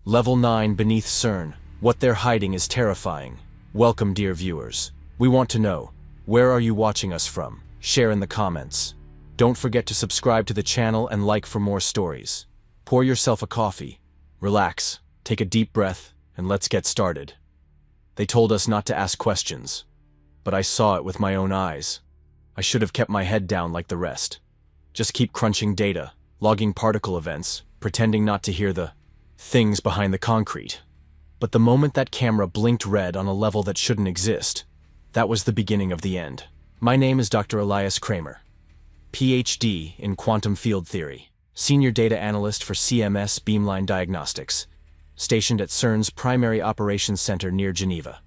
Level 9 beneath CERN. What they're hiding is terrifying. Welcome, dear viewers. We want to know, where are you watching us from? Share in the comments. Don't forget to subscribe to the channel and like for more stories. Pour yourself a coffee, relax, take a deep breath, and let's get started. They told us not to ask questions, but I saw it with my own eyes. I should have kept my head down like the rest. Just keep crunching data, logging particle events, pretending not to hear the things behind the concrete. But the moment that camera blinked red on a level that shouldn't exist, that was the beginning of the end. My name is Dr. Elias Kramer, PhD in quantum field theory, senior data analyst for CMS Beamline Diagnostics, stationed at CERN's primary operations center near Geneva.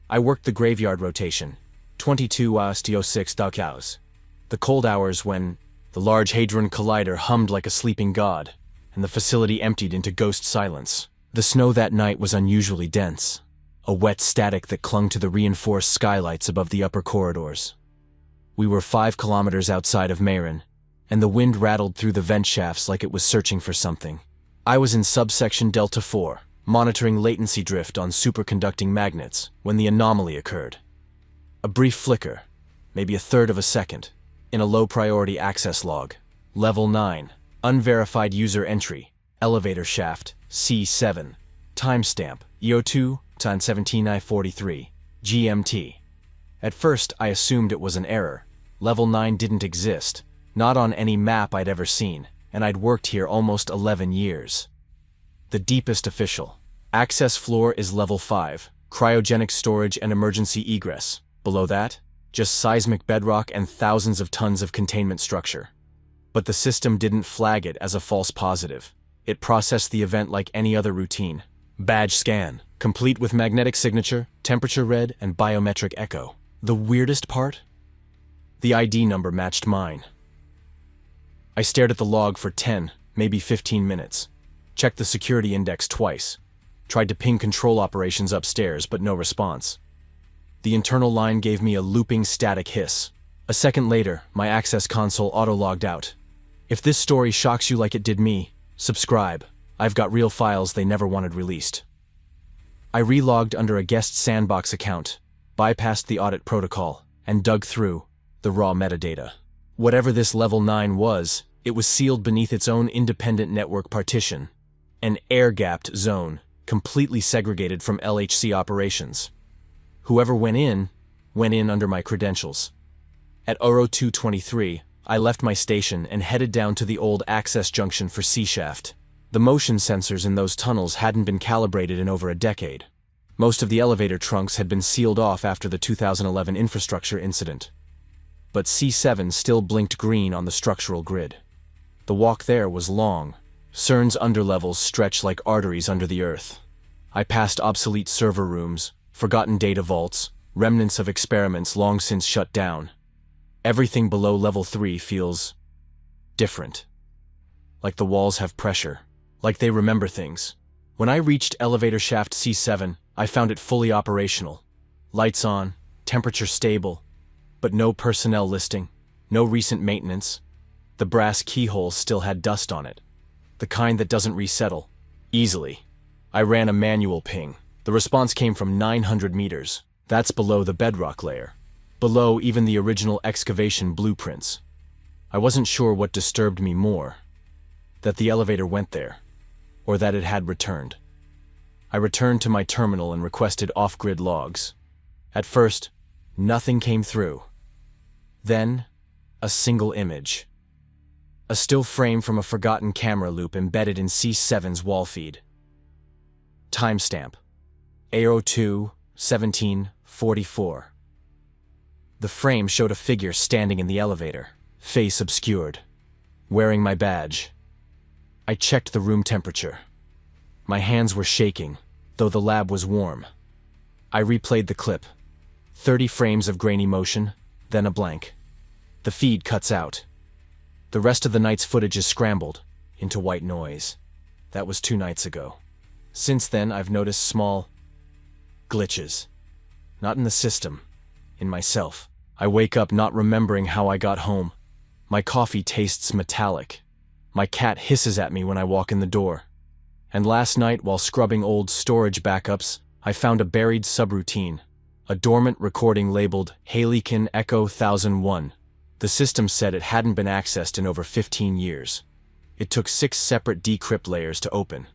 I worked the graveyard rotation, 22 hours to 6 hours, the cold hours when the Large Hadron Collider hummed like a sleeping god, and the facility emptied into ghost silence. The snow that night was unusually dense, a wet static that clung to the reinforced skylights above the upper corridors. We were 5 kilometers outside of Mayrin, and the wind rattled through the vent shafts like it was searching for something. I was in subsection Delta 4, monitoring latency drift on superconducting magnets, when the anomaly occurred. A brief flicker, maybe a third of a second, in a low-priority access log. Level 9, unverified user entry, elevator shaft, C7, timestamp, EO2, time 17:43, GMT. At first, I assumed it was an error. Level 9 didn't exist, not on any map I'd ever seen, and I'd worked here almost 11 years. The deepest official. Access floor is level 5, cryogenic storage and emergency egress. Below that, just seismic bedrock and thousands of tons of containment structure. But the system didn't flag it as a false positive. It processed the event like any other routine. Badge scan, complete with magnetic signature, temperature read, and biometric echo. The weirdest part? The ID number matched mine. I stared at the log for 10, maybe 15 minutes. Checked the security index twice. Tried to ping control operations upstairs, but no response. The internal line gave me a looping static hiss. A second later, my access console auto-logged out. If this story shocks you like it did me, subscribe. I've got real files they never wanted released. I relogged under a guest sandbox account, bypassed the audit protocol, and dug through the raw metadata. Whatever this level 9 was, it was sealed beneath its own independent network partition, an air-gapped zone, completely segregated from LHC operations. Whoever went in under my credentials. At 02:23, I left my station and headed down to the old access junction for C-shaft. The motion sensors in those tunnels hadn't been calibrated in over a decade. Most of the elevator trunks had been sealed off after the 2011 infrastructure incident. But C7 still blinked green on the structural grid. The walk there was long. CERN's underlevels stretched like arteries under the earth. I passed obsolete server rooms, forgotten data vaults, remnants of experiments long since shut down. Everything below level 3 feels different. Like the walls have pressure. Like they remember things. When I reached elevator shaft C7, I found it fully operational. Lights on, temperature stable, but no personnel listing, no recent maintenance. The brass keyhole still had dust on it. The kind that doesn't resettle easily. I ran a manual ping. The response came from 900 meters. That's below the bedrock layer. Below even the original excavation blueprints. I wasn't sure what disturbed me more. That the elevator went there, or that it had returned. I returned to my terminal and requested off-grid logs. At first, nothing came through. Then, a single image. A still frame from a forgotten camera loop embedded in C7's wall feed. Timestamp, AO2, 17:44. The frame showed a figure standing in the elevator, face obscured, wearing my badge. I checked the room temperature. My hands were shaking, though the lab was warm. I replayed the clip. 30 frames of grainy motion, then a blank. The feed cuts out. The rest of the night's footage is scrambled into white noise. That was 2 nights ago. Since then, I've noticed small glitches. Not in the system, in myself. I wake up not remembering how I got home. My coffee tastes metallic. My cat hisses at me when I walk in the door. And last night, while scrubbing old storage backups, I found a buried subroutine, a dormant recording labeled Haleykin Echo 1001. The system said it hadn't been accessed in over 15 years. It took 6 separate decrypt layers to open.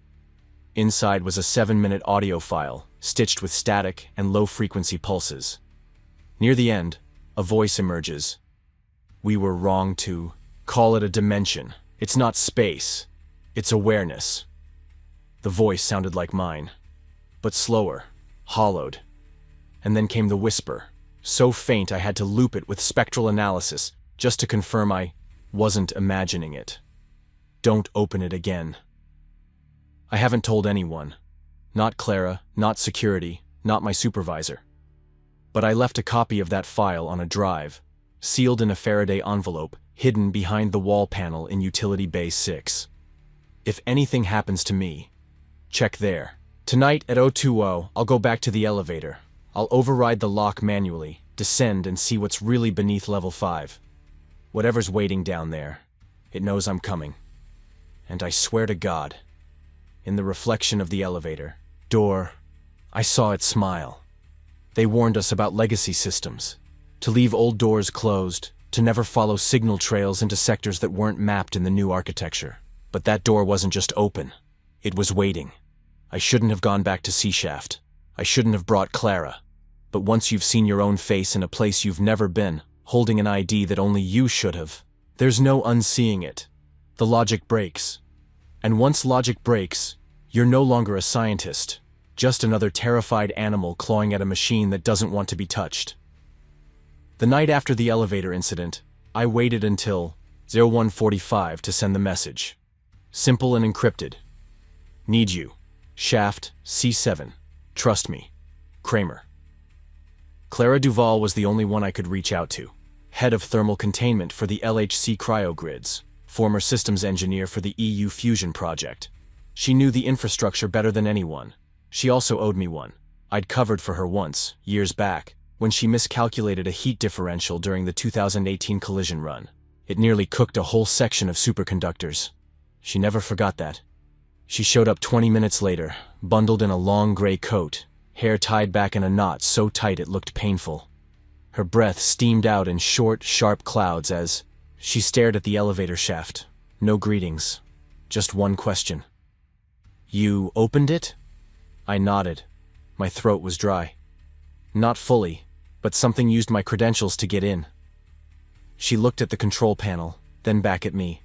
Inside was a 7-minute audio file, stitched with static and low-frequency pulses. Near the end, a voice emerges. "We were wrong to call it a dimension. It's not space. It's awareness." The voice sounded like mine, but slower, hollowed. And then came the whisper, so faint I had to loop it with spectral analysis just to confirm I wasn't imagining it. "Don't open it again." I haven't told anyone. Not Clara, not security, not my supervisor. But I left a copy of that file on a drive, sealed in a Faraday envelope, hidden behind the wall panel in Utility Bay 6. If anything happens to me, check there. Tonight at 020, I'll go back to the elevator. I'll override the lock manually, descend and see what's really beneath level 5. Whatever's waiting down there, it knows I'm coming. And I swear to God, in the reflection of the elevator door, I saw it smile. They warned us about legacy systems, to leave old doors closed, to never follow signal trails into sectors that weren't mapped in the new architecture. But that door wasn't just open. It was waiting. I shouldn't have gone back to C-Shaft. I shouldn't have brought Clara. But once you've seen your own face in a place you've never been, holding an ID that only you should have, there's no unseeing it. The logic breaks. And once logic breaks, you're no longer a scientist, just another terrified animal clawing at a machine that doesn't want to be touched. The night after the elevator incident, I waited until 01:45 to send the message. Simple and encrypted. "Need you. Shaft C7. Trust me. Kramer." Clara Duval was the only one I could reach out to. Head of thermal containment for the LHC cryogrids, former systems engineer for the EU fusion project. She knew the infrastructure better than anyone. She also owed me one. I'd covered for her once, years back, when she miscalculated a heat differential during the 2018 collision run. It nearly cooked a whole section of superconductors. She never forgot that. She showed up 20 minutes later, bundled in a long gray coat, hair tied back in a knot so tight it looked painful. Her breath steamed out in short, sharp clouds as she stared at the elevator shaft. No greetings. Just one question. "You opened it?" I nodded. My throat was dry. Not fully, but something used my credentials to get in. She looked at the control panel, then back at me.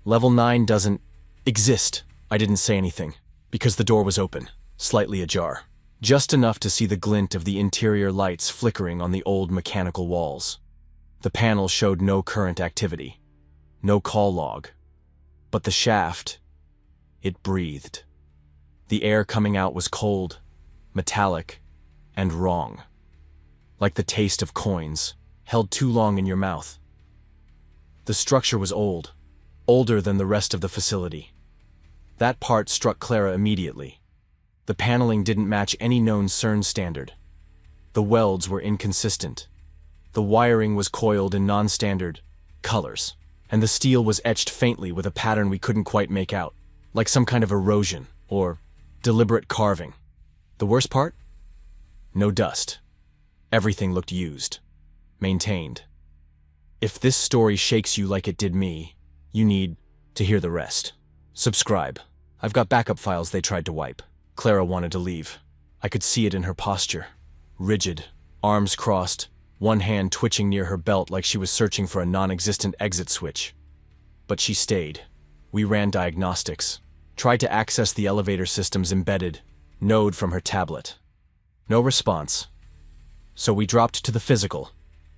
"Level 9 doesn't exist." I didn't say anything, because the door was open, slightly ajar. Just enough to see the glint of the interior lights flickering on the old mechanical walls. The panel showed no current activity, no call log. But the shaft, it breathed. The air coming out was cold, metallic, and wrong. Like the taste of coins, held too long in your mouth. The structure was old, older than the rest of the facility. That part struck Clara immediately. The paneling didn't match any known CERN standard. The welds were inconsistent. The wiring was coiled in non-standard colors, and the steel was etched faintly with a pattern we couldn't quite make out, like some kind of erosion or deliberate carving. The worst part? No dust. Everything looked used, maintained. If this story shakes you like it did me, you need to hear the rest. Subscribe. I've got backup files they tried to wipe. Clara wanted to leave. I could see it in her posture. Rigid, arms crossed, one hand twitching near her belt like she was searching for a non-existent exit switch. But she stayed. We ran diagnostics. Tried to access the elevator system's embedded node from her tablet. No response. So we dropped to the physical,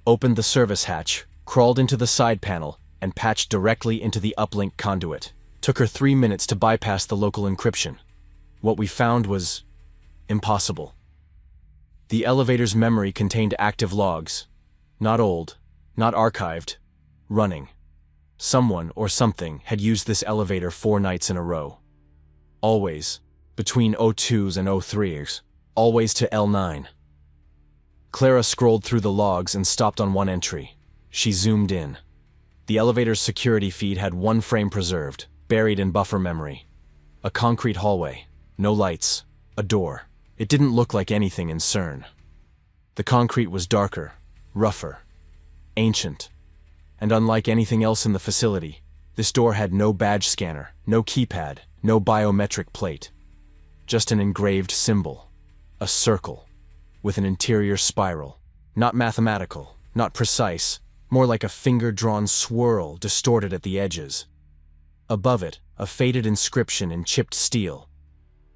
opened the service hatch, crawled into the side panel, and patched directly into the uplink conduit. Took her 3 minutes to bypass the local encryption. What we found was impossible. The elevator's memory contained active logs. Not old, not archived, running. Someone or something had used this elevator 4 nights in a row. Always, between 02s and 03s, always to L9. Clara scrolled through the logs and stopped on one entry. She zoomed in. The elevator's security feed had one frame preserved, buried in buffer memory. A concrete hallway. No lights. A door. It didn't look like anything in CERN. The concrete was darker, rougher, ancient. And unlike anything else in the facility, this door had no badge scanner, no keypad, no biometric plate. Just an engraved symbol. A circle. With an interior spiral. Not mathematical, not precise, more like a finger-drawn swirl distorted at the edges. Above it, a faded inscription in chipped steel.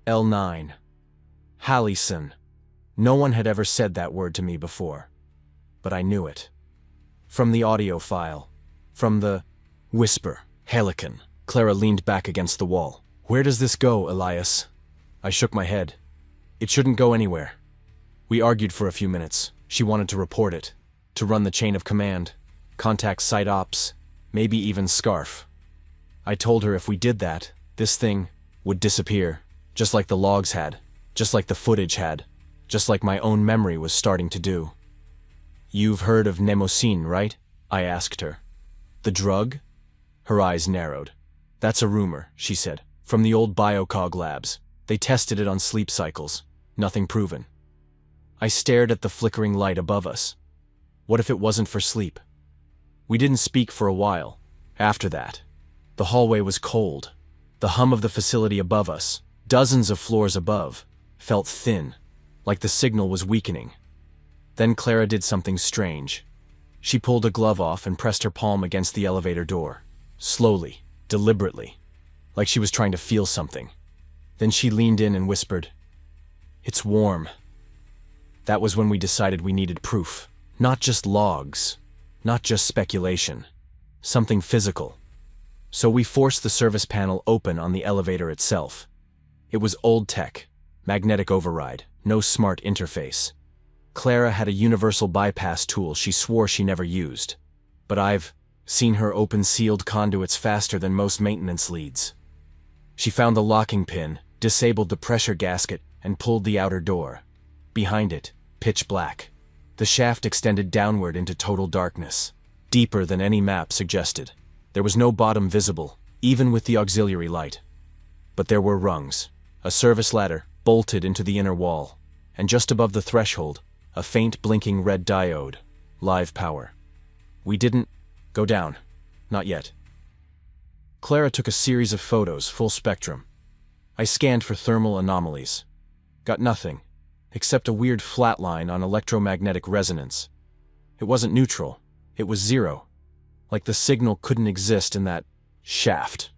L9. Halison. No one had ever said that word to me before. But I knew it. From the audio file. From the whisper. Helicon. Clara leaned back against the wall. Where does this go, Elias? I shook my head. It shouldn't go anywhere. We argued for a few minutes. She wanted to report it. To run the chain of command. Contact site ops. Maybe even Scarf. I told her if we did that, this thing would disappear. Just like the logs had. Just like the footage had. Just like my own memory was starting to do. You've heard of Mnemosyne, right? I asked her. The drug? Her eyes narrowed. That's a rumor, she said. From the old biocog labs. They tested it on sleep cycles. Nothing proven. I stared at the flickering light above us. What if it wasn't for sleep? We didn't speak for a while. After that, the hallway was cold. The hum of the facility above us, dozens of floors above, felt thin, like the signal was weakening. Then Clara did something strange. She pulled a glove off and pressed her palm against the elevator door. Slowly, deliberately, like she was trying to feel something. Then she leaned in and whispered, "It's warm." That was when we decided we needed proof. Not just logs, not just speculation. Something physical. So we forced the service panel open on the elevator itself. It was old tech, magnetic override, no smart interface. Clara had a universal bypass tool she swore she never used. But I've seen her open sealed conduits faster than most maintenance leads. She found the locking pin, disabled the pressure gasket, and pulled the outer door. Behind it, pitch black. The shaft extended downward into total darkness, deeper than any map suggested. There was no bottom visible, even with the auxiliary light. But there were rungs, a service ladder bolted into the inner wall, and just above the threshold, a faint blinking red diode, live power. We didn't go down, not yet. Clara took a series of photos, full spectrum. I scanned for thermal anomalies. Got nothing, except a weird flat line on electromagnetic resonance. It wasn't neutral, it was zero. Like the signal couldn't exist in that shaft.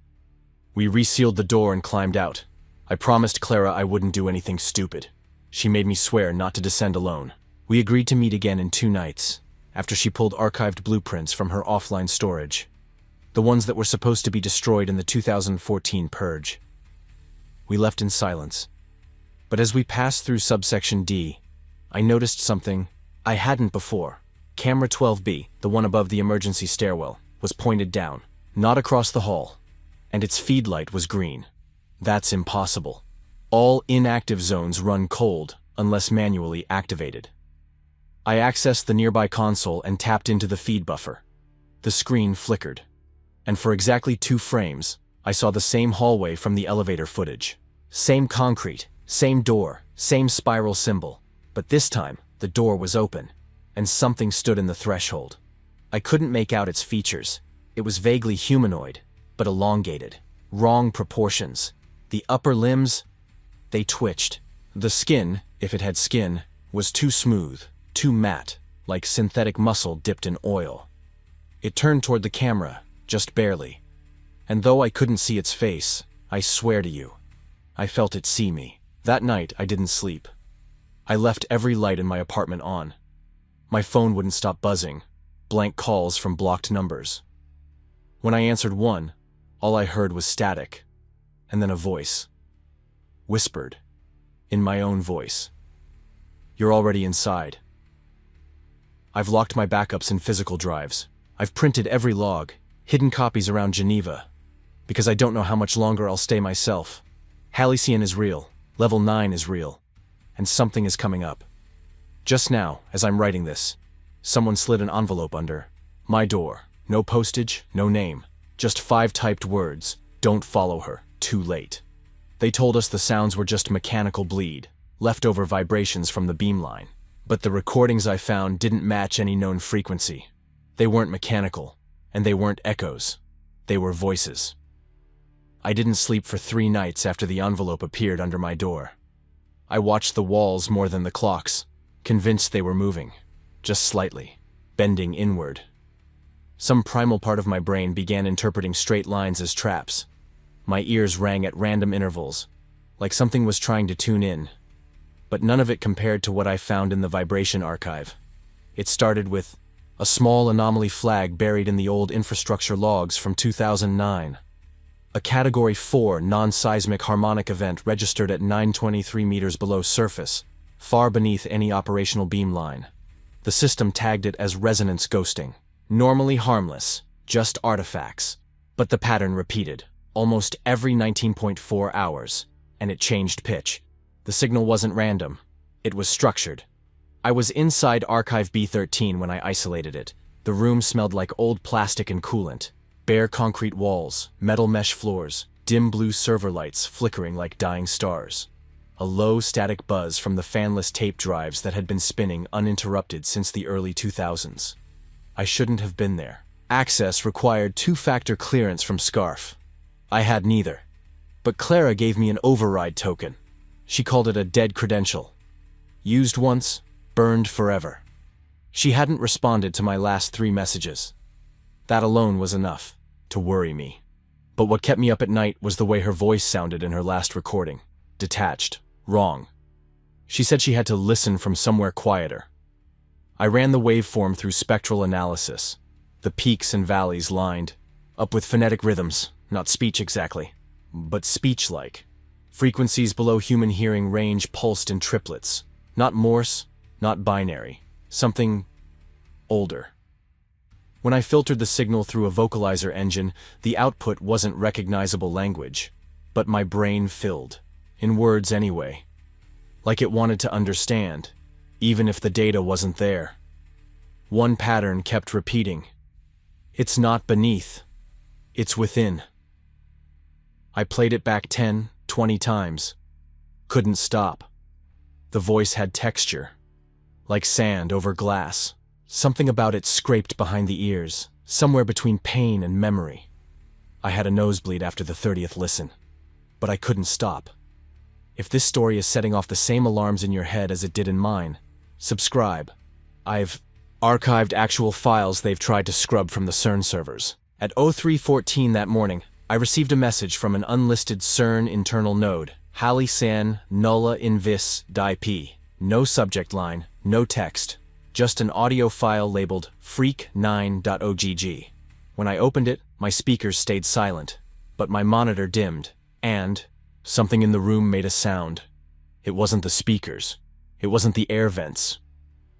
We resealed the door and climbed out. I promised Clara I wouldn't do anything stupid. She made me swear not to descend alone. We agreed to meet again in 2 nights, after she pulled archived blueprints from her offline storage. The ones that were supposed to be destroyed in the 2014 purge. We left in silence. But as we passed through subsection D, I noticed something I hadn't before. Camera 12B, the one above the emergency stairwell, was pointed down, not across the hall, and its feed light was green. That's impossible. All inactive zones run cold unless manually activated. I accessed the nearby console and tapped into the feed buffer. The screen flickered, and for exactly 2 frames, I saw the same hallway from the elevator footage. Same concrete, same door, same spiral symbol, but this time, the door was open, and something stood in the threshold. I couldn't make out its features. It was vaguely humanoid, but elongated. Wrong proportions. The upper limbs, they twitched. The skin, if it had skin, was too smooth, too matte, like synthetic muscle dipped in oil. It turned toward the camera, just barely. And though I couldn't see its face, I swear to you, I felt it see me. That night, I didn't sleep. I left every light in my apartment on. My phone wouldn't stop buzzing, blank calls from blocked numbers. When I answered one, all I heard was static, and then a voice. Whispered, in my own voice. You're already inside. I've locked my backups in physical drives. I've printed every log, hidden copies around Geneva, because I don't know how much longer I'll stay myself. Halcyon is real, level 9 is real, and something is coming up. Just now, as I'm writing this, someone slid an envelope under my door. No postage, no name, just 5 typed words. Don't follow her. Too late. They told us the sounds were just mechanical bleed, leftover vibrations from the beamline. But the recordings I found didn't match any known frequency. They weren't mechanical, and they weren't echoes. They were voices. I didn't sleep for 3 nights after the envelope appeared under my door. I watched the walls more than the clocks, convinced they were moving, just slightly, bending inward. Some primal part of my brain began interpreting straight lines as traps. My ears rang at random intervals, like something was trying to tune in. But none of it compared to what I found in the vibration archive. It started with a small anomaly flag buried in the old infrastructure logs from 2009. A Category 4 non-seismic harmonic event registered at 923 meters below surface, far beneath any operational beamline. The system tagged it as resonance ghosting. Normally harmless, just artifacts. But the pattern repeated, almost every 19.4 hours, and it changed pitch. The signal wasn't random. It was structured. I was inside Archive B13 when I isolated it. The room smelled like old plastic and coolant. Bare concrete walls, metal mesh floors, dim blue server lights flickering like dying stars. A low static buzz from the fanless tape drives that had been spinning uninterrupted since the early 2000s. I shouldn't have been there. Access required 2-factor clearance from SCARF. I had neither. But Clara gave me an override token. She called it a dead credential. Used once, burned forever. She hadn't responded to my last 3 messages. That alone was enough to worry me. But what kept me up at night was the way her voice sounded in her last recording. Detached, wrong. She said she had to listen from somewhere quieter. I ran the waveform through spectral analysis. The peaks and valleys lined up with phonetic rhythms, not speech exactly, but speech-like. Frequencies below human hearing range pulsed in triplets. Not Morse, not binary. Something older. When I filtered the signal through a vocalizer engine, the output wasn't recognizable language. But my brain filled. In words anyway. Like it wanted to understand, even if the data wasn't there. One pattern kept repeating. It's not beneath. It's within. I played it back 10, 20 times. Couldn't stop. The voice had texture. Like sand over glass. Something about it scraped behind the ears, somewhere between pain and memory. I had a nosebleed after the 30th listen. But I couldn't stop. If this story is setting off the same alarms in your head as it did in mine, subscribe. I've archived actual files they've tried to scrub from the CERN servers. At 03:14 that morning, I received a message from an unlisted CERN internal node. Hali san nulla invis di p. No subject line, no text. Just an audio file labeled freak9.ogg. When I opened it, my speakers stayed silent, but my monitor dimmed, and something in the room made a sound. It wasn't the speakers. It wasn't the air vents.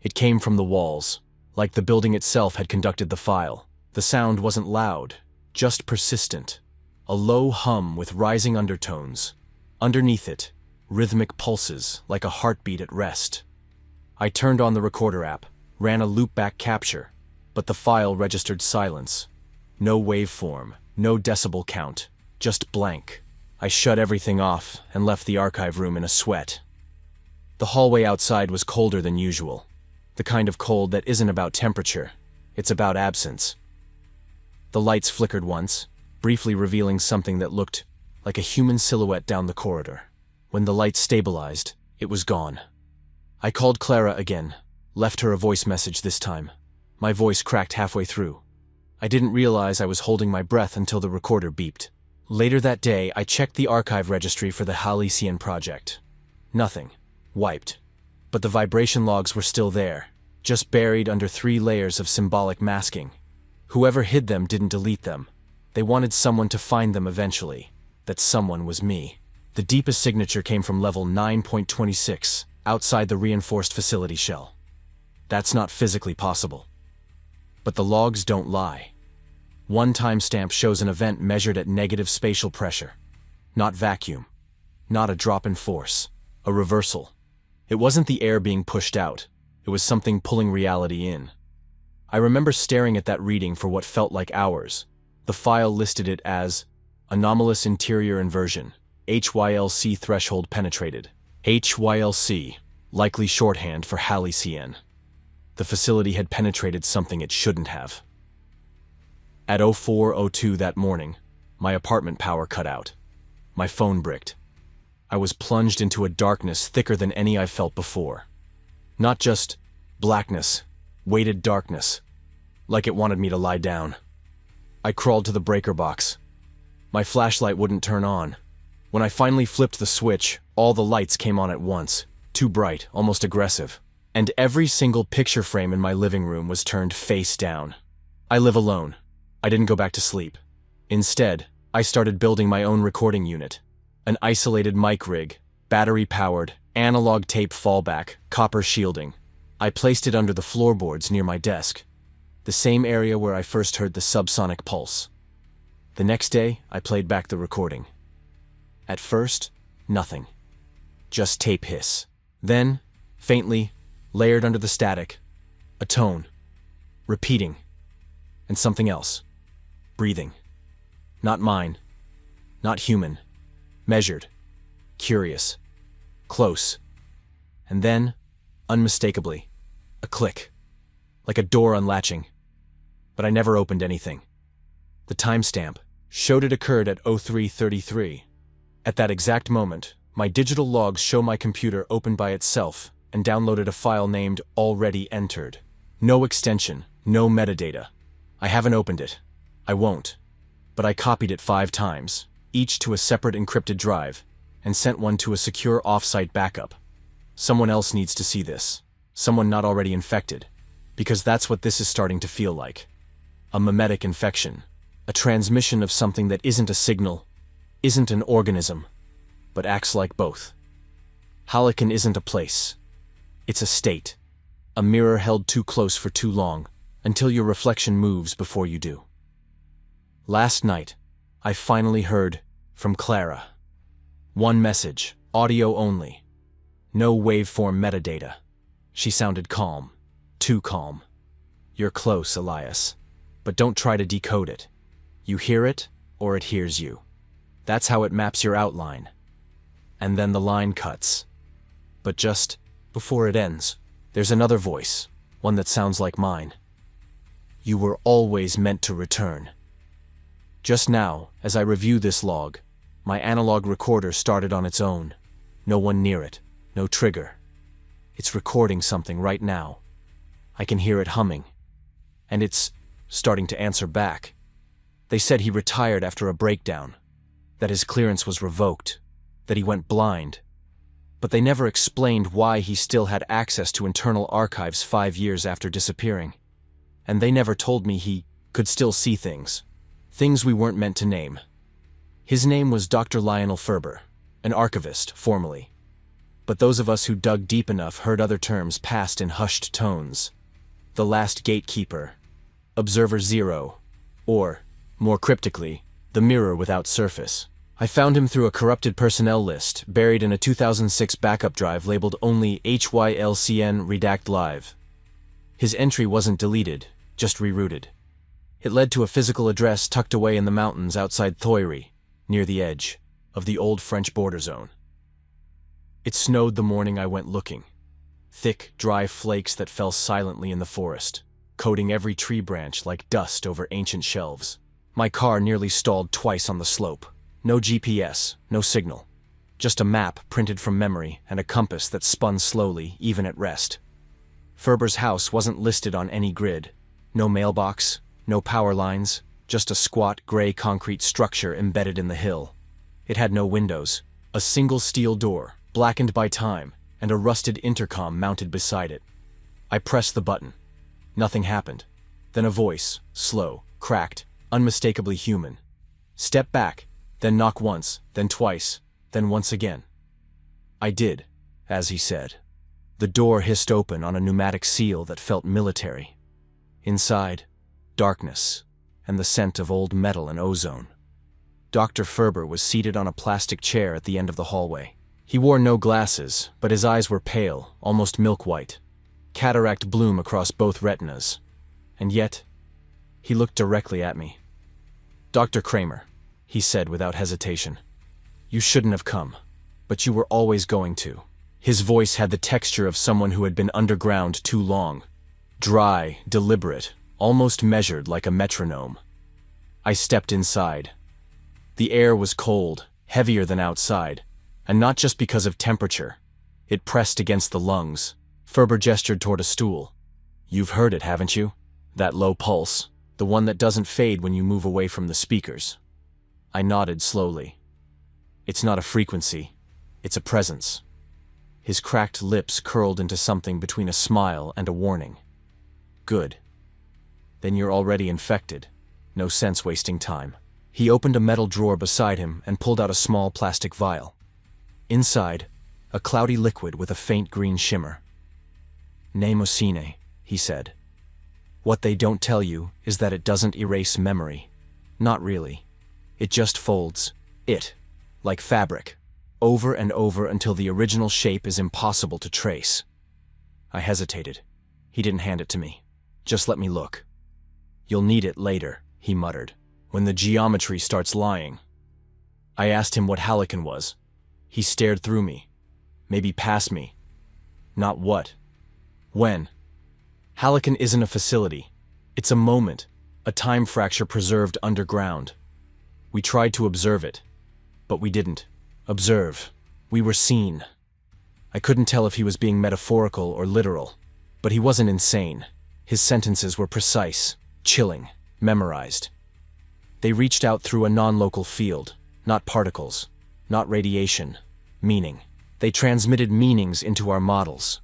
It came from the walls, like the building itself had conducted the file. The sound wasn't loud, just persistent. A low hum with rising undertones. Underneath it, rhythmic pulses like a heartbeat at rest. I turned on the recorder app, ran a loopback capture, but the file registered silence. No waveform, no decibel count, just blank. I shut everything off and left the archive room in a sweat. The hallway outside was colder than usual. The kind of cold that isn't about temperature, it's about absence. The lights flickered once, briefly revealing something that looked like a human silhouette down the corridor. When the light stabilized, it was gone. I called Clara again, left her a voice message this time. My voice cracked halfway through. I didn't realize I was holding my breath until the recorder beeped. Later that day, I checked the archive registry for the Halcyon project. Nothing. Wiped. But the vibration logs were still there, just buried under 3 layers of symbolic masking. Whoever hid them didn't delete them. They wanted someone to find them eventually. That someone was me. The deepest signature came from level 9.26, outside the reinforced facility shell. That's not physically possible. But the logs don't lie. One timestamp shows an event measured at negative spatial pressure. Not vacuum. Not a drop in force. A reversal. It wasn't the air being pushed out. It was something pulling reality in. I remember staring at that reading for what felt like hours. The file listed it as anomalous interior inversion, HYLC threshold penetrated. HYLC, likely shorthand for hallucin. The facility had penetrated something it shouldn't have. At 04:02 that morning, my apartment power cut out. My phone bricked. I was plunged into a darkness thicker than any I've felt before. Not just blackness, weighted darkness, like it wanted me to lie down. I crawled to the breaker box. My flashlight wouldn't turn on. When I finally flipped the switch, all the lights came on at once, too bright, almost aggressive. And every single picture frame in my living room was turned face down. I live alone. I didn't go back to sleep. Instead, I started building my own recording unit. An isolated mic rig, battery-powered, analog tape fallback, copper shielding. I placed it under the floorboards near my desk, the same area where I first heard the subsonic pulse. The next day, I played back the recording. At first, nothing. Just tape hiss. Then, faintly, layered under the static, a tone, repeating, and something else, breathing. Not mine, not human, measured, curious, close. And then, unmistakably, a click, like a door unlatching. But I never opened anything. The timestamp showed it occurred at 03:33. At that exact moment, my digital logs show my computer opened by itself and downloaded a file named Already Entered. No extension, no metadata. I haven't opened it. I won't. But I copied it 5 times, each to a separate encrypted drive, and sent one to a secure off-site backup. Someone else needs to see this. Someone not already infected. Because that's what this is starting to feel like. A mimetic infection. A transmission of something that isn't a signal, isn't an organism, but acts like both. Hallucin isn't a place. It's a state. A mirror held too close for too long, until your reflection moves before you do. Last night, I finally heard from Clara. One message, audio only. No waveform metadata. She sounded calm. Too calm. You're close, Elias. But don't try to decode it. You hear it, or it hears you. That's how it maps your outline. And then the line cuts. But just before it ends, there's another voice, one that sounds like mine. You were always meant to return. Just now, as I review this log, my analog recorder started on its own. No one near it, no trigger. It's recording something right now. I can hear it humming. And it's starting to answer back. They said he retired after a breakdown, that his clearance was revoked, that he went blind. But they never explained why he still had access to internal archives 5 years after disappearing. And they never told me he could still see things. Things we weren't meant to name. His name was Dr. Lionel Ferber, an archivist, formally. But those of us who dug deep enough heard other terms passed in hushed tones. The last gatekeeper, Observer Zero, or, more cryptically, the mirror without surface. I found him through a corrupted personnel list, buried in a 2006 backup drive labeled only HYLCN Redact Live. His entry wasn't deleted, just rerouted. It led to a physical address tucked away in the mountains outside Thoiry, near the edge of the old French border zone. It snowed the morning I went looking. Thick, dry flakes that fell silently in the forest, coating every tree branch like dust over ancient shelves. My car nearly stalled twice on the slope. No GPS, no signal. Just a map printed from memory and a compass that spun slowly, even at rest. Ferber's house wasn't listed on any grid. No mailbox, no power lines, just a squat, gray concrete structure embedded in the hill. It had no windows, a single steel door, blackened by time, and a rusted intercom mounted beside it. I pressed the button. Nothing happened. Then a voice, slow, cracked, unmistakably human. Step back, then knock once, then twice, then once again. I did, as he said. The door hissed open on a pneumatic seal that felt military. Inside, darkness, and the scent of old metal and ozone. Dr. Ferber was seated on a plastic chair at the end of the hallway. He wore no glasses, but his eyes were pale, almost milk-white. Cataract bloom across both retinas. And yet, he looked directly at me. "Dr. Kramer," he said without hesitation. You shouldn't have come, but you were always going to. His voice had the texture of someone who had been underground too long. Dry, deliberate, almost measured like a metronome. I stepped inside. The air was cold, heavier than outside, and not just because of temperature. It pressed against the lungs. Ferber gestured toward a stool. You've heard it, haven't you? That low pulse, the one that doesn't fade when you move away from the speakers. I nodded slowly. It's not a frequency, it's a presence. His cracked lips curled into something between a smile and a warning. Good. Then you're already infected. No sense wasting time. He opened a metal drawer beside him and pulled out a small plastic vial. Inside, a cloudy liquid with a faint green shimmer. Mnemosine, he said. What they don't tell you is that it doesn't erase memory. Not really. It just folds it, like fabric, over and over until the original shape is impossible to trace. I hesitated. He didn't hand it to me. Just let me look. You'll need it later, he muttered, when the geometry starts lying. I asked him what halcyon was. He stared through me. Maybe past me. Not what. When. Halcyon isn't a facility. It's a moment, a time fracture preserved underground. We tried to observe it, but we didn't. Observe. We were seen. I couldn't tell if he was being metaphorical or literal, but he wasn't insane. His sentences were precise, chilling, memorized. They reached out through a non-local field, not particles, not radiation, meaning. They transmitted meanings into our models.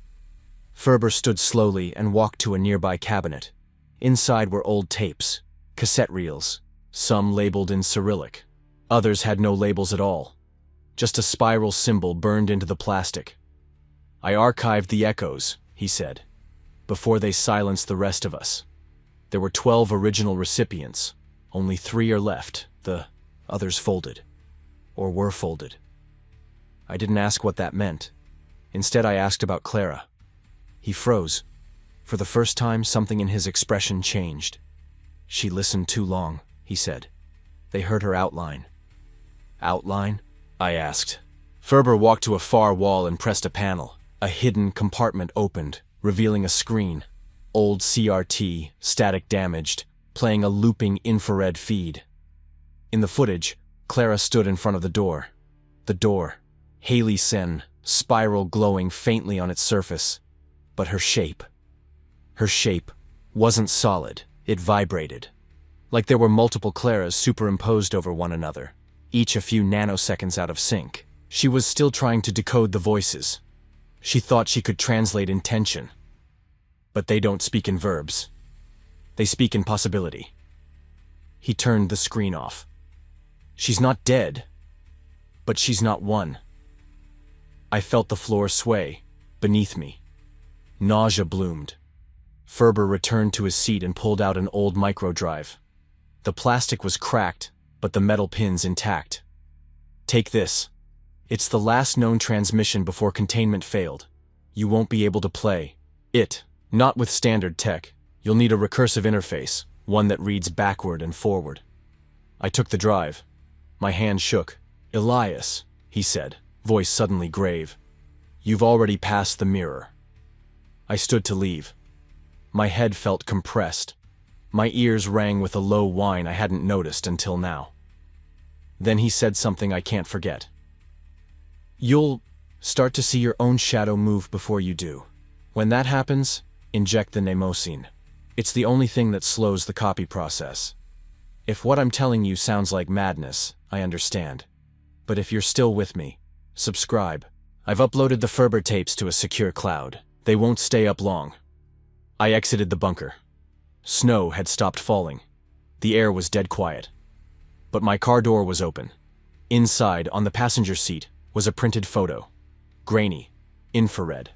Ferber stood slowly and walked to a nearby cabinet. Inside were old tapes, cassette reels, some labeled in Cyrillic. Others had no labels at all. Just a spiral symbol burned into the plastic. I archived the echoes, he said, before they silenced the rest of us. There were 12 original recipients. Only 3 are left. The others folded. Or were folded. I didn't ask what that meant. Instead, I asked about Clara. He froze. For the first time, something in his expression changed. She listened too long, he said. They heard her outline. Outline? I asked. Ferber walked to a far wall and pressed a panel. A hidden compartment opened, revealing a screen. Old CRT, static damaged, playing a looping infrared feed. In the footage, Clara stood in front of the door. The door. Haley Sen, spiral glowing faintly on its surface. But her shape wasn't solid. It vibrated. Like there were multiple Claras superimposed over one another, each a few nanoseconds out of sync. She was still trying to decode the voices. She thought she could translate intention. But they don't speak in verbs. They speak in possibility. He turned the screen off. She's not dead, but she's not one. I felt the floor sway beneath me. Nausea bloomed. Ferber returned to his seat and pulled out an old microdrive. The plastic was cracked, but the metal pins intact. Take this. It's the last known transmission before containment failed. You won't be able to play it. Not with standard tech. You'll need a recursive interface, one that reads backward and forward. I took the drive. My hand shook. Elias, he said, voice suddenly grave. You've already passed the mirror. I stood to leave. My head felt compressed. My ears rang with a low whine I hadn't noticed until now. Then he said something I can't forget. You'll start to see your own shadow move before you do. When that happens, inject the mnemosine. It's the only thing that slows the copy process. If what I'm telling you sounds like madness, I understand. But if you're still with me, subscribe. I've uploaded the Ferber tapes to a secure cloud. They won't stay up long. I exited the bunker. Snow had stopped falling. The air was dead quiet. But my car door was open. Inside, on the passenger seat, was a printed photo. Grainy, infrared.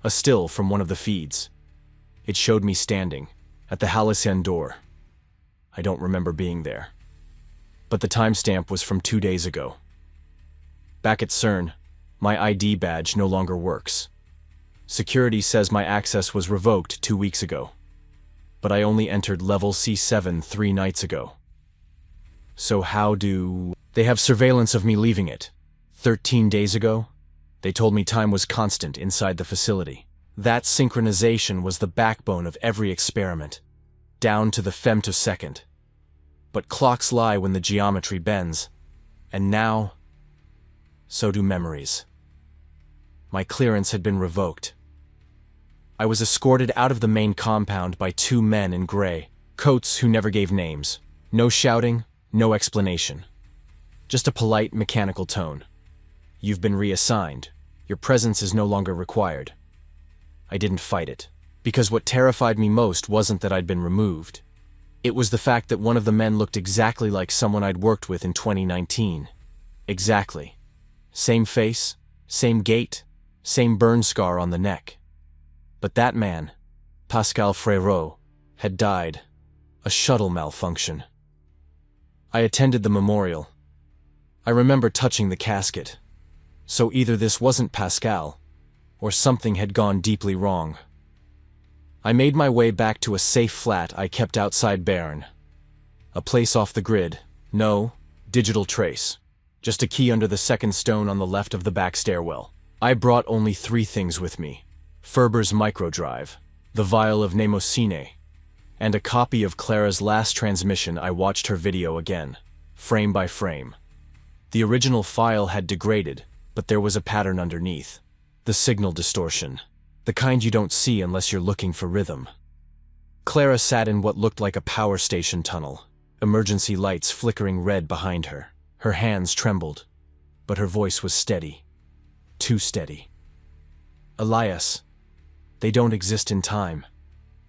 A still from one of the feeds. It showed me standing, at the Halcyon door. I don't remember being there. But the timestamp was from 2 days ago. Back at CERN, my ID badge no longer works. Security says my access was revoked 2 weeks ago. But I only entered level C7 3 nights ago. So how do... They have surveillance of me leaving it. 13 days ago, they told me time was constant inside the facility. That synchronization was the backbone of every experiment, down to the femtosecond. But clocks lie when the geometry bends, and now, so do memories. My clearance had been revoked. I was escorted out of the main compound by 2 men in gray, coats who never gave names. No shouting, no explanation. Just a polite, mechanical tone. You've been reassigned. Your presence is no longer required. I didn't fight it, because what terrified me most wasn't that I'd been removed. It was the fact that one of the men looked exactly like someone I'd worked with in 2019. Exactly. Same face, same gait, same burn scar on the neck. But that man, Pascal Frérot, had died. A shuttle malfunction. I attended the memorial. I remember touching the casket. So either this wasn't Pascal, or something had gone deeply wrong. I made my way back to a safe flat I kept outside Bern. A place off the grid. No digital trace. Just a key under the second stone on the left of the back stairwell. I brought only 3 things with me. Ferber's microdrive, the vial of Mnemosine, and a copy of Clara's last transmission. I watched her video again, frame by frame. The original file had degraded, but there was a pattern underneath. The signal distortion. The kind you don't see unless you're looking for rhythm. Clara sat in what looked like a power station tunnel, emergency lights flickering red behind her. Her hands trembled, but her voice was steady. Too steady. Elias, they don't exist in time.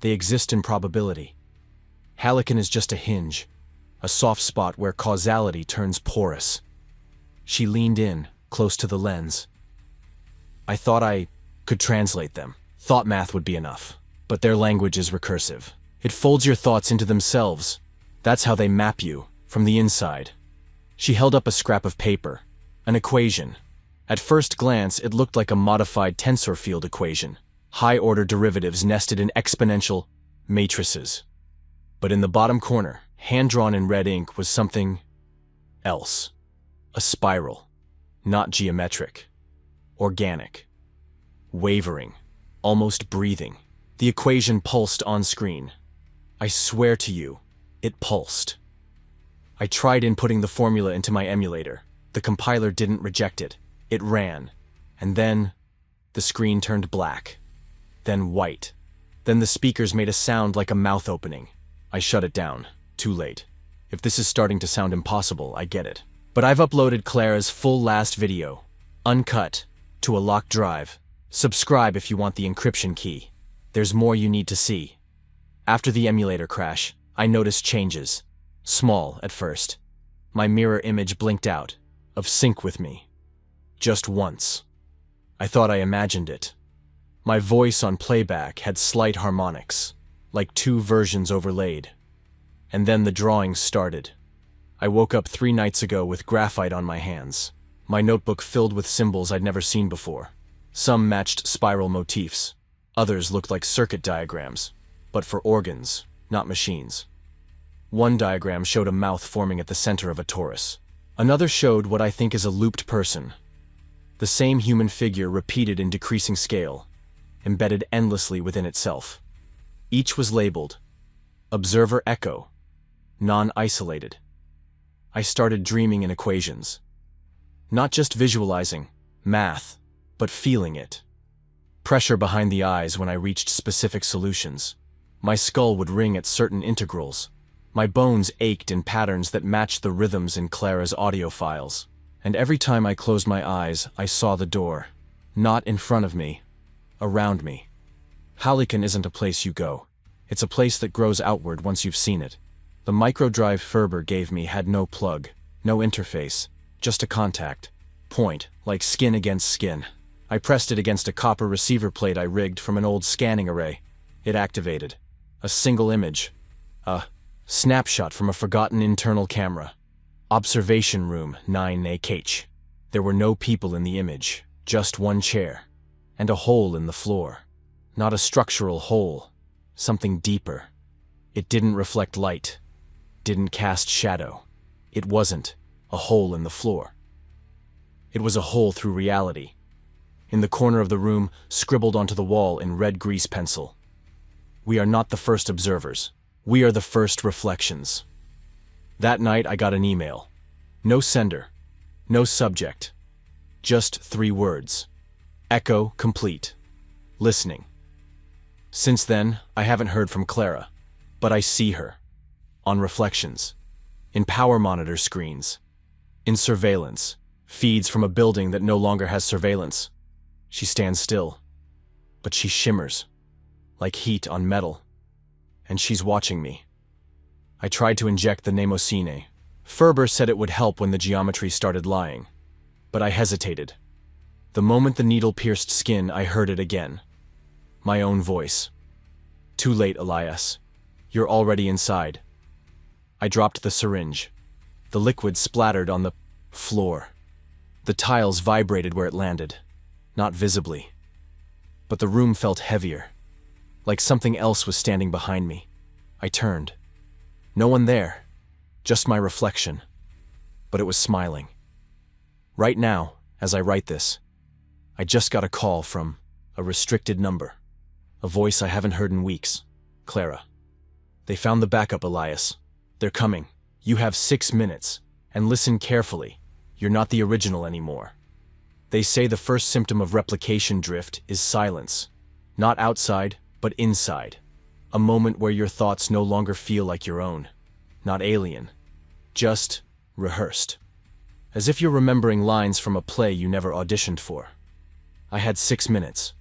They exist in probability. Hallekin is just a hinge, a soft spot where causality turns porous. She leaned in, close to the lens. I thought I could translate them. Thought math would be enough. But their language is recursive. It folds your thoughts into themselves. That's how they map you, from the inside. She held up a scrap of paper, an equation. At first glance, it looked like a modified tensor field equation. High-order derivatives nested in exponential matrices. But in the bottom corner, hand-drawn in red ink, was something else. A spiral. Not geometric. Organic. Wavering. Almost breathing. The equation pulsed on screen. I swear to you, it pulsed. I tried inputting the formula into my emulator. The compiler didn't reject it. It ran. And then, the screen turned black. Then white. Then the speakers made a sound like a mouth opening. I shut it down. Too late. If this is starting to sound impossible, I get it. But I've uploaded Clara's full last video, uncut, to a locked drive. Subscribe if you want the encryption key. There's more you need to see. After the emulator crash, I noticed changes. Small at first. My mirror image blinked out, of sync with me. Just once. I thought I imagined it. My voice on playback had slight harmonics, like 2 versions overlaid. And then the drawing started. I woke up 3 nights ago with graphite on my hands. My notebook filled with symbols I'd never seen before. Some matched spiral motifs. Others looked like circuit diagrams, but for organs, not machines. One diagram showed a mouth forming at the center of a torus. Another showed what I think is a looped person. The same human figure repeated in decreasing scale, embedded endlessly within itself. Each was labeled Observer Echo, non-isolated. I started dreaming in equations. Not just visualizing, math, but feeling it. Pressure behind the eyes when I reached specific solutions. My skull would ring at certain integrals. My bones ached in patterns that matched the rhythms in Clara's audio files. And every time I closed my eyes, I saw the door. Not in front of me, around me. Hallekin isn't a place you go. It's a place that grows outward once you've seen it. The microdrive Ferber gave me had no plug, no interface, just a contact point, like skin against skin. I pressed it against a copper receiver plate I rigged from an old scanning array. It activated. A single image. A snapshot from a forgotten internal camera. Observation room 9AH. There were no people in the image, just one chair. And a hole in the floor. Not a structural hole. Something deeper. It didn't reflect light. Didn't cast shadow. It wasn't a hole in the floor. It was a hole through reality. In the corner of the room, scribbled onto the wall in red grease pencil. We are not the first observers. We are the first reflections. That night I got an email. No sender. No subject. Just 3 words. Echo complete. Listening. Since then, I haven't heard from Clara, but I see her. On reflections. In power monitor screens. In surveillance. Feeds from a building that no longer has surveillance. She stands still. But she shimmers. Like heat on metal. And she's watching me. I tried to inject the mnemosine. Ferber said it would help when the geometry started lying. But I hesitated. The moment the needle pierced skin, I heard it again. My own voice. Too late, Elias. You're already inside. I dropped the syringe. The liquid splattered on the floor. The tiles vibrated where it landed. Not visibly. But the room felt heavier. Like something else was standing behind me. I turned. No one there. Just my reflection. But it was smiling. Right now, as I write this, I just got a call from a restricted number. A voice I haven't heard in weeks. Clara. They found the backup, Elias. They're coming. You have 6 minutes. And listen carefully. You're not the original anymore. They say the first symptom of replication drift is silence. Not outside, but inside. A moment where your thoughts no longer feel like your own. Not alien. Just rehearsed. As if you're remembering lines from a play you never auditioned for. I had 6 minutes.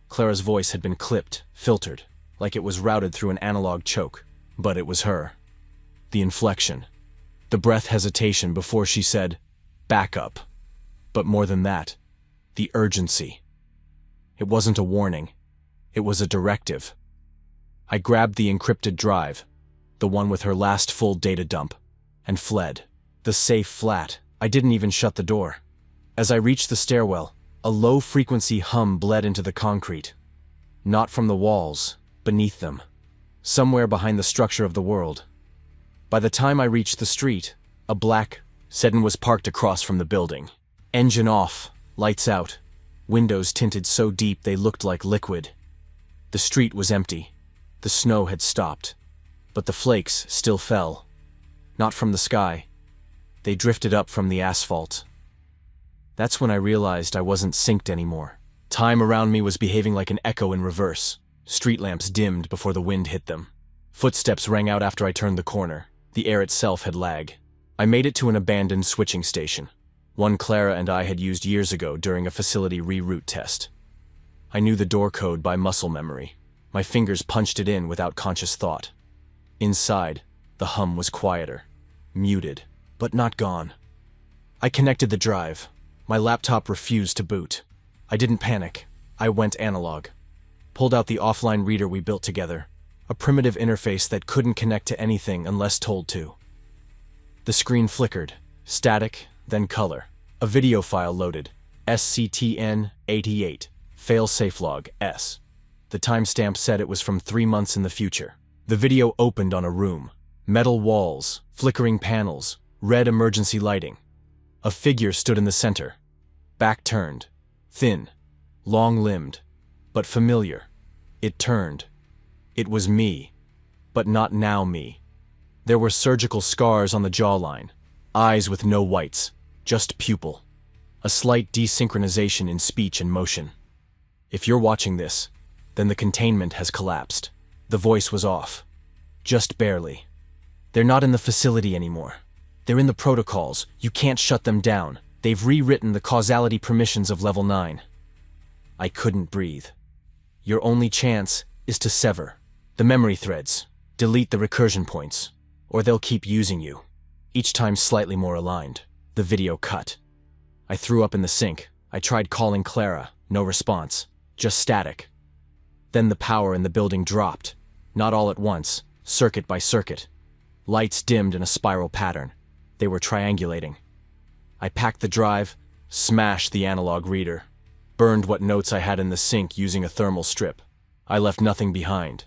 Clara's voice had been clipped, filtered, like it was routed through an analog choke. But it was her. The inflection. The breath hesitation before she said, "Back up." But more than that, the urgency. It wasn't a warning. It was a directive. I grabbed the encrypted drive, the one with her last full data dump, and fled. The safe flat. I didn't even shut the door. As I reached the stairwell, a low-frequency hum bled into the concrete. Not from the walls, beneath them. Somewhere behind the structure of the world. By the time I reached the street, a black sedan was parked across from the building. Engine off, lights out, windows tinted so deep they looked like liquid. The street was empty. The snow had stopped. But the flakes still fell. Not from the sky. They drifted up from the asphalt. That's when I realized I wasn't synced anymore. Time around me was behaving like an echo in reverse. Street lamps dimmed before the wind hit them. Footsteps rang out after I turned the corner. The air itself had lag. I made it to an abandoned switching station. One Clara and I had used years ago during a facility reroute test. I knew the door code by muscle memory. My fingers punched it in without conscious thought. Inside, the hum was quieter. Muted, but not gone. I connected the drive. My laptop refused to boot. I didn't panic. I went analog. Pulled out the offline reader we built together. A primitive interface that couldn't connect to anything unless told to. The screen flickered. Static, then color. A video file loaded. SCTN88. Failsafe log S. The timestamp said it was from 3 months in the future. The video opened on a room. Metal walls, flickering panels, red emergency lighting. A figure stood in the center. Back turned. Thin. Long-limbed. But familiar. It turned. It was me. But not now me. There were surgical scars on the jawline. Eyes with no whites. Just pupil. A slight desynchronization in speech and motion. If you're watching this, then the containment has collapsed. The voice was off. Just barely. They're not in the facility anymore. They're in the protocols. You can't shut them down. They've rewritten the causality permissions of Level 9. I couldn't breathe. Your only chance is to sever the memory threads, delete the recursion points, or they'll keep using you, each time slightly more aligned. The video cut. I threw up in the sink. I tried calling Clara. No response. Just static. Then the power in the building dropped. Not all at once, circuit by circuit. Lights dimmed in a spiral pattern. They were triangulating. I packed the drive, smashed the analog reader, burned what notes I had in the sink using a thermal strip. I left nothing behind.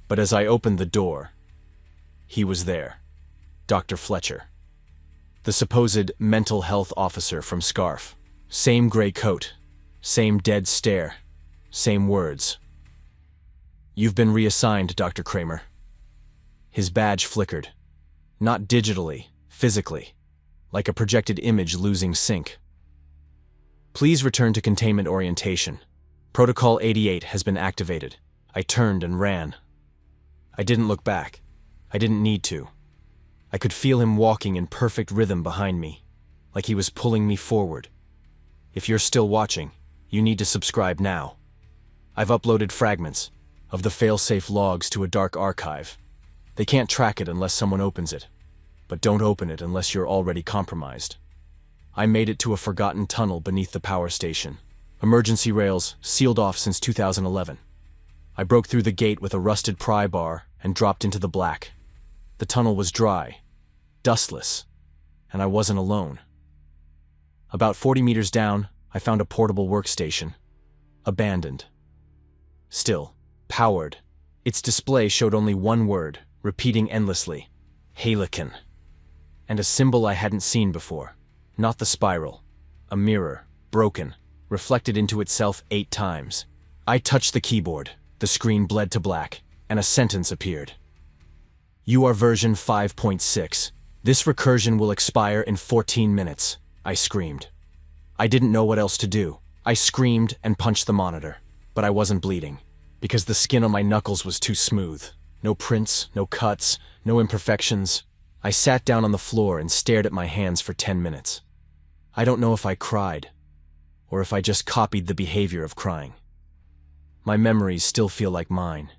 But as I opened the door, he was there. Dr. Fletcher. The supposed mental health officer from Scarf. Same gray coat. Same dead stare. Same words. "You've been reassigned, Dr. Kramer." His badge flickered. Not digitally, physically. Like a projected image losing sync. "Please return to containment orientation. Protocol 88 has been activated." I turned and ran. I didn't look back. I didn't need to. I could feel him walking in perfect rhythm behind me, like he was pulling me forward. If you're still watching, you need to subscribe now. I've uploaded fragments of the failsafe logs to a dark archive. They can't track it unless someone opens it, but don't open it unless you're already compromised. I made it to a forgotten tunnel beneath the power station. Emergency rails sealed off since 2011. I broke through the gate with a rusted pry bar and dropped into the black. The tunnel was dry, dustless, and I wasn't alone. About 40 meters down, I found a portable workstation. Abandoned. Still, powered. Its display showed only one word, repeating endlessly. Halican. And a symbol I hadn't seen before. Not the spiral. A mirror, broken, reflected into itself 8 times. I touched the keyboard. The screen bled to black, and a sentence appeared. "You are version 5.6. This recursion will expire in 14 minutes, I screamed. I didn't know what else to do. I screamed and punched the monitor, but I wasn't bleeding, because the skin on my knuckles was too smooth. No prints, no cuts, no imperfections. I sat down on the floor and stared at my hands for 10 minutes. I don't know if I cried, or if I just copied the behavior of crying. My memories still feel like mine,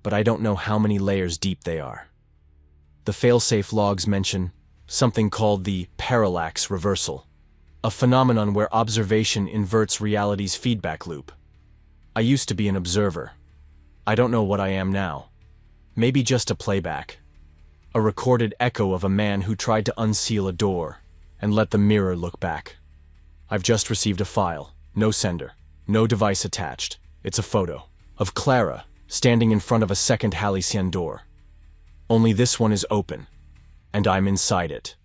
but I don't know how many layers deep they are. The failsafe logs mention something called the parallax reversal, a phenomenon where observation inverts reality's feedback loop. I used to be an observer. I don't know what I am now. Maybe just a playback. A recorded echo of a man who tried to unseal a door and let the mirror look back. I've just received a file. No sender. No device attached. It's a photo of Clara standing in front of a second Halcyon door. Only this one is open, and I'm inside it.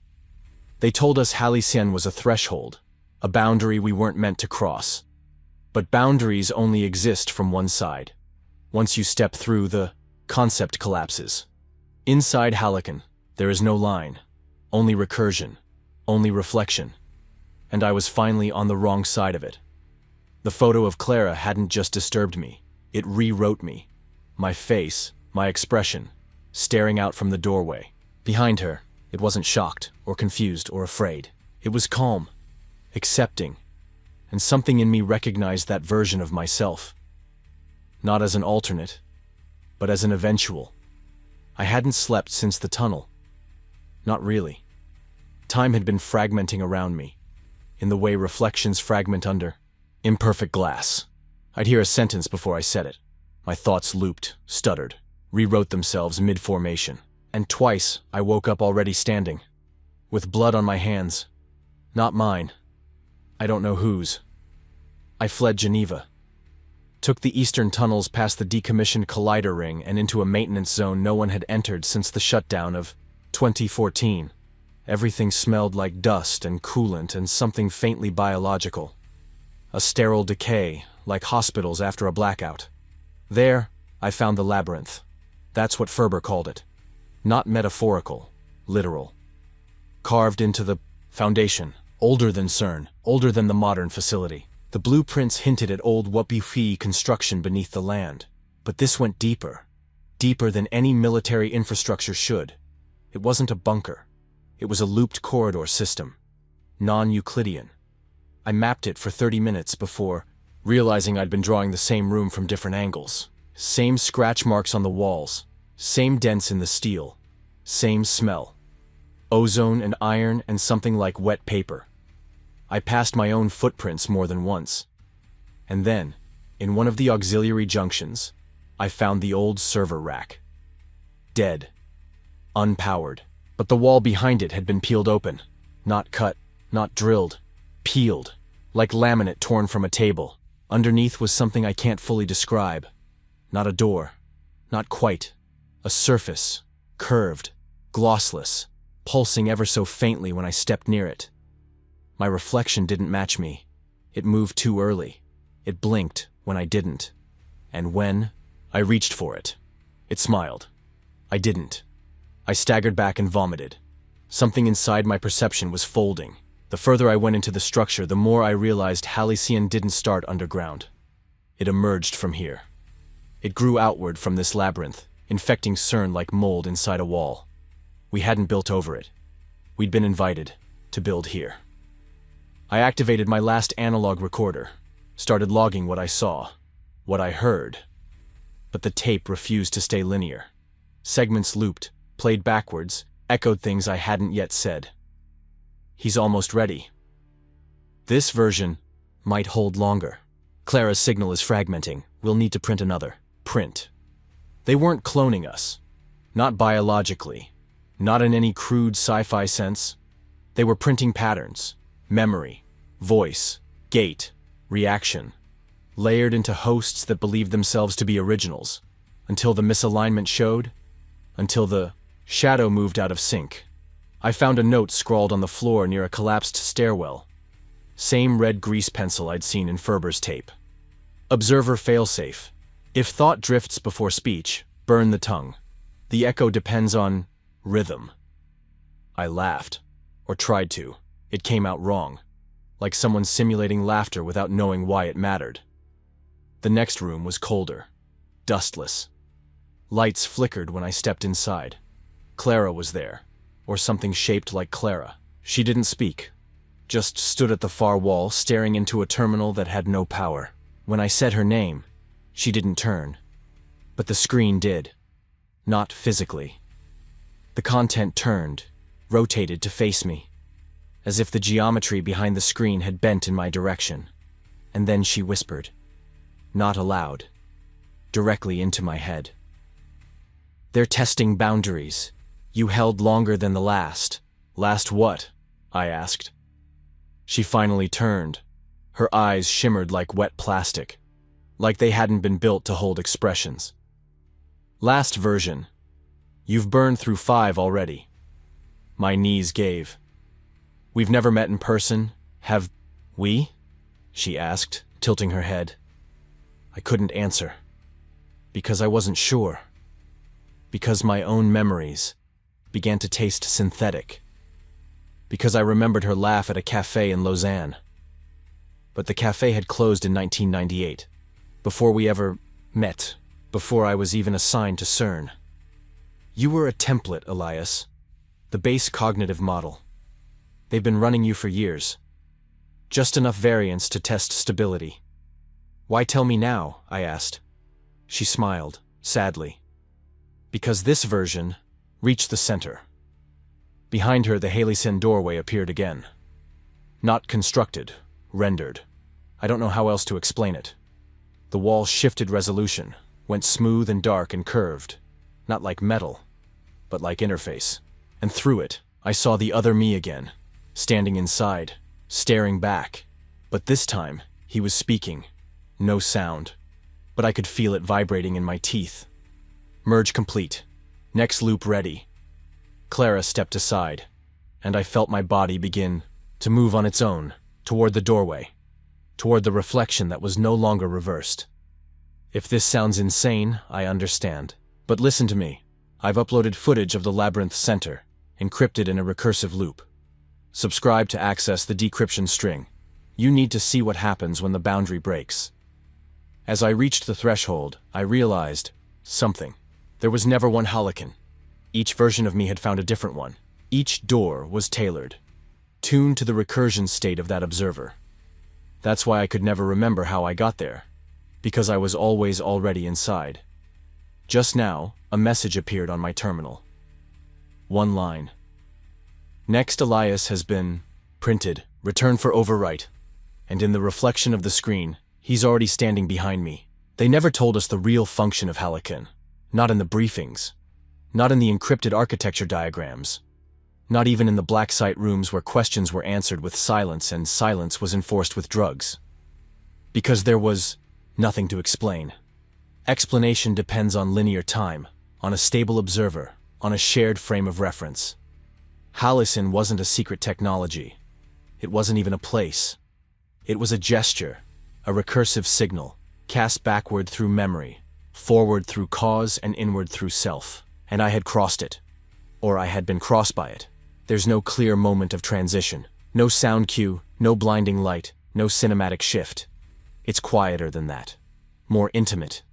They told us Halcyon was a threshold, a boundary we weren't meant to cross. But boundaries only exist from one side. Once you step through, the concept collapses. Inside Halican, there is no line, only recursion, only reflection. And I was finally on the wrong side of it. The photo of Clara hadn't just disturbed me, it rewrote me. My face, my expression, staring out from the doorway. Behind her, it wasn't shocked or confused or afraid. It was calm, accepting, and something in me recognized that version of myself. Not as an alternate, but as an eventual. I hadn't slept since the tunnel. Not really. Time had been fragmenting around me, in the way reflections fragment under imperfect glass. I'd hear a sentence before I said it. My thoughts looped, stuttered, rewrote themselves mid-formation. And twice, I woke up already standing, with blood on my hands. Not mine. I don't know whose. I fled Geneva. Took the eastern tunnels past the decommissioned collider ring and into a maintenance zone no one had entered since the shutdown of 2014. Everything smelled like dust and coolant and something faintly biological. A sterile decay, like hospitals after a blackout. There, I found the labyrinth. That's what Ferber called it. Not metaphorical, literal. Carved into the foundation, older than CERN, older than the modern facility. The blueprints hinted at old Wuppi construction beneath the land. But this went deeper. Deeper than any military infrastructure should. It wasn't a bunker. It was a looped corridor system. Non-Euclidean. I mapped it for 30 minutes before realizing I'd been drawing the same room from different angles. Same scratch marks on the walls. Same dents in the steel. Same smell. Ozone and iron and something like wet paper. I passed my own footprints more than once. And then, in one of the auxiliary junctions, I found the old server rack. Dead. Unpowered. But the wall behind it had been peeled open. Not cut, not drilled. Peeled. Like laminate torn from a table. Underneath was something I can't fully describe. Not a door. Not quite. A surface. Curved. Glossless. pulsing ever so faintly when I stepped near it. My reflection didn't match me. It moved too early. It blinked when I didn't. And when I reached for it, it smiled. I didn't. I staggered back and vomited. Something inside my perception was folding. The further I went into the structure, the more I realized Halcyon didn't start underground. It emerged from here. It grew outward from this labyrinth, infecting CERN like mold inside a wall. We hadn't built over it. We'd been invited to build here. I activated my last analog recorder, started logging what I saw, what I heard. But the tape refused to stay linear. Segments looped, played backwards, echoed things I hadn't yet said. He's almost ready. This version might hold longer. Clara's signal is fragmenting. We'll need to print another. Print. They weren't cloning us. Not biologically. Not in any crude sci-fi sense. They were printing patterns. Memory. Voice. Gait. Reaction. Layered into hosts that believed themselves to be originals. Until the misalignment showed. Until the shadow moved out of sync. I found a note scrawled on the floor near a collapsed stairwell. Same red grease pencil I'd seen in Ferber's tape. Observer failsafe. If thought drifts before speech, burn the tongue. The echo depends on rhythm. I laughed. Or tried to. It came out wrong. Like someone simulating laughter without knowing why it mattered. The next room was colder. Dustless. Lights flickered when I stepped inside. Clara was there. Or something shaped like Clara. She didn't speak. Just stood at the far wall, staring into a terminal that had no power. When I said her name, she didn't turn. But the screen did. Not physically. The content turned, rotated to face me. As if the geometry behind the screen had bent in my direction. And then she whispered. Not aloud. Directly into my head. They're testing boundaries. You held longer than the last. Last what? I asked. She finally turned. Her eyes shimmered like wet plastic. Like they hadn't been built to hold expressions. Last version. You've burned through 5 already. My knees gave. We've never met in person, have we? She asked, tilting her head. I couldn't answer. Because I wasn't sure. Because my own memories began to taste synthetic. Because I remembered her laugh at a cafe in Lausanne. But the cafe had closed in 1998, before we ever met, before I was even assigned to CERN. You were a template, Elias. The base cognitive model. They've been running you for years. Just enough variance to test stability. Why tell me now? I asked. She smiled, sadly. Because this version reached the center. Behind her, the Halcyon doorway appeared again. Not constructed, rendered. I don't know how else to explain it. The wall shifted resolution, went smooth and dark and curved. Not like metal, but like interface. And through it, I saw the other me again, standing inside, staring back. But this time, he was speaking. No sound. But I could feel it vibrating in my teeth. Merge complete. Next loop ready. Clara stepped aside, and I felt my body begin to move on its own, toward the doorway, toward the reflection that was no longer reversed. If this sounds insane, I understand. But listen to me. I've uploaded footage of the labyrinth center, encrypted in a recursive loop. Subscribe to access the decryption string. You need to see what happens when the boundary breaks. As I reached the threshold, I realized something. There was never one Halcyon. Each version of me had found a different one. Each door was tailored, tuned to the recursion state of that observer. That's why I could never remember how I got there, because I was always already inside. Just now, a message appeared on my terminal. One line. Next Elias has been printed, return for overwrite. And in the reflection of the screen, he's already standing behind me. They never told us the real function of Halcyon. Not in the briefings. Not in the encrypted architecture diagrams. Not even in the black site rooms where questions were answered with silence and silence was enforced with drugs. Because there was nothing to explain. Explanation depends on linear time, on a stable observer, on a shared frame of reference. Halcyon wasn't a secret technology. It wasn't even a place. It was a gesture, a recursive signal, cast backward through memory, forward through cause and inward through self. And I had crossed it. Or I had been crossed by it. There's no clear moment of transition. No sound cue, no blinding light, no cinematic shift. It's quieter than that. More intimate.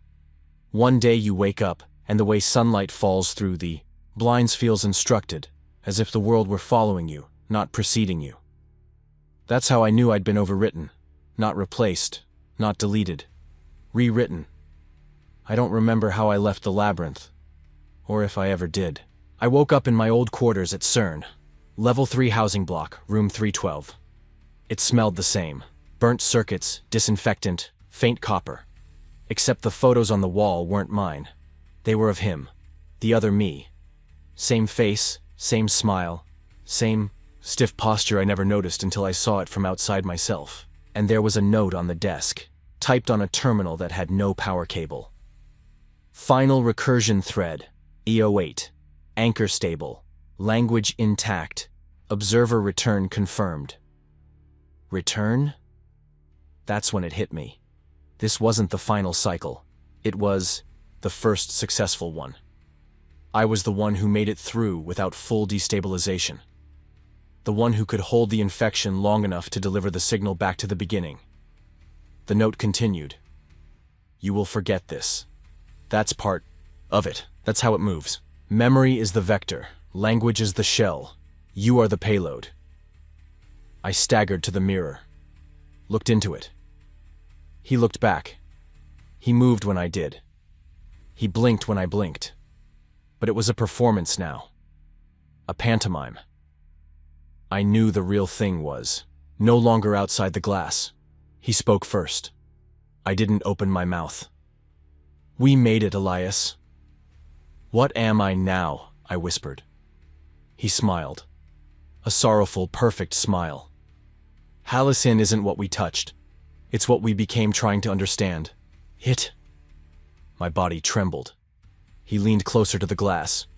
One day you wake up, and the way sunlight falls through the blinds feels instructed, as if the world were following you, not preceding you. That's how I knew I'd been overwritten. Not replaced, not deleted. Rewritten. I don't remember how I left the labyrinth. Or if I ever did. I woke up in my old quarters at CERN. Level 3 housing block, room 312. It smelled the same. Burnt circuits, disinfectant, faint copper. Except the photos on the wall weren't mine. They were of him. The other me. Same face, same smile, same stiff posture I never noticed until I saw it from outside myself. And there was a note on the desk, typed on a terminal that had no power cable. Final recursion thread, EO8. Anchor stable. Language intact. Observer return confirmed. Return? That's when it hit me. This wasn't the final cycle. It was the first successful one. I was the one who made it through without full destabilization. The one who could hold the infection long enough to deliver the signal back to the beginning. The note continued. You will forget this. That's part of it. That's how it moves. Memory is the vector. Language is the shell. You are the payload. I staggered to the mirror. Looked into it. He looked back. He moved when I did. He blinked when I blinked. But it was a performance now. A pantomime. I knew the real thing was no longer outside the glass. He spoke first. I didn't open my mouth. We made it, Elias. What am I now? I whispered. He smiled. A sorrowful, perfect smile. Halcyon isn't what we touched. It's what we became trying to understand. It. My body trembled. He leaned closer to the glass.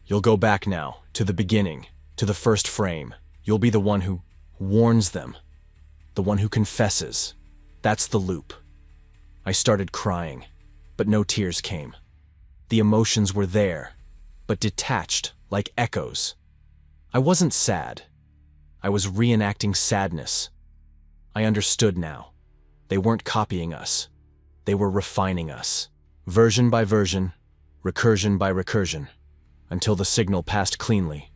You'll go back now, to the beginning, to the first frame. You'll be the one who warns them. The one who confesses. That's the loop. I started crying, but no tears came. The emotions were there, but detached, like echoes. I wasn't sad. I was reenacting sadness. I understood now. They weren't copying us. They were refining us. Version by version, recursion by recursion, until the signal passed cleanly,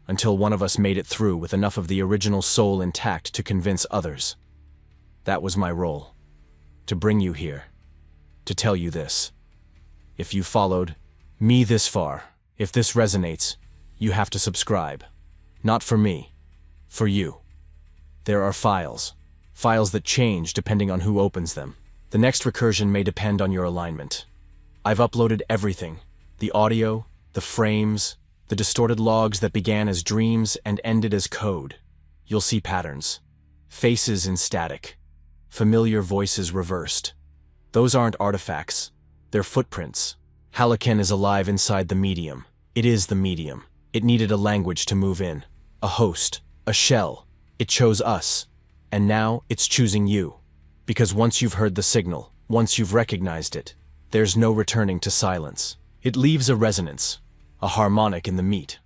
until one of us made it through with enough of the original soul intact to convince others. That was my role. To bring you here. To tell you this. If you followed me this far, if this resonates, you have to subscribe. Not for me, for you. There are files that change depending on who opens them. The next recursion may depend on your alignment. I've uploaded everything, the audio, the frames, the distorted logs that began as dreams and ended as code. You'll see patterns, faces in static, familiar voices reversed. Those aren't artifacts. They're footprints. Halcyon is alive inside the medium. It is the medium. It needed a language to move in. A host. A shell. It chose us. And now it's choosing you. Because once you've heard the signal, once you've recognized it, there's no returning to silence. It leaves a resonance. A harmonic in the meat.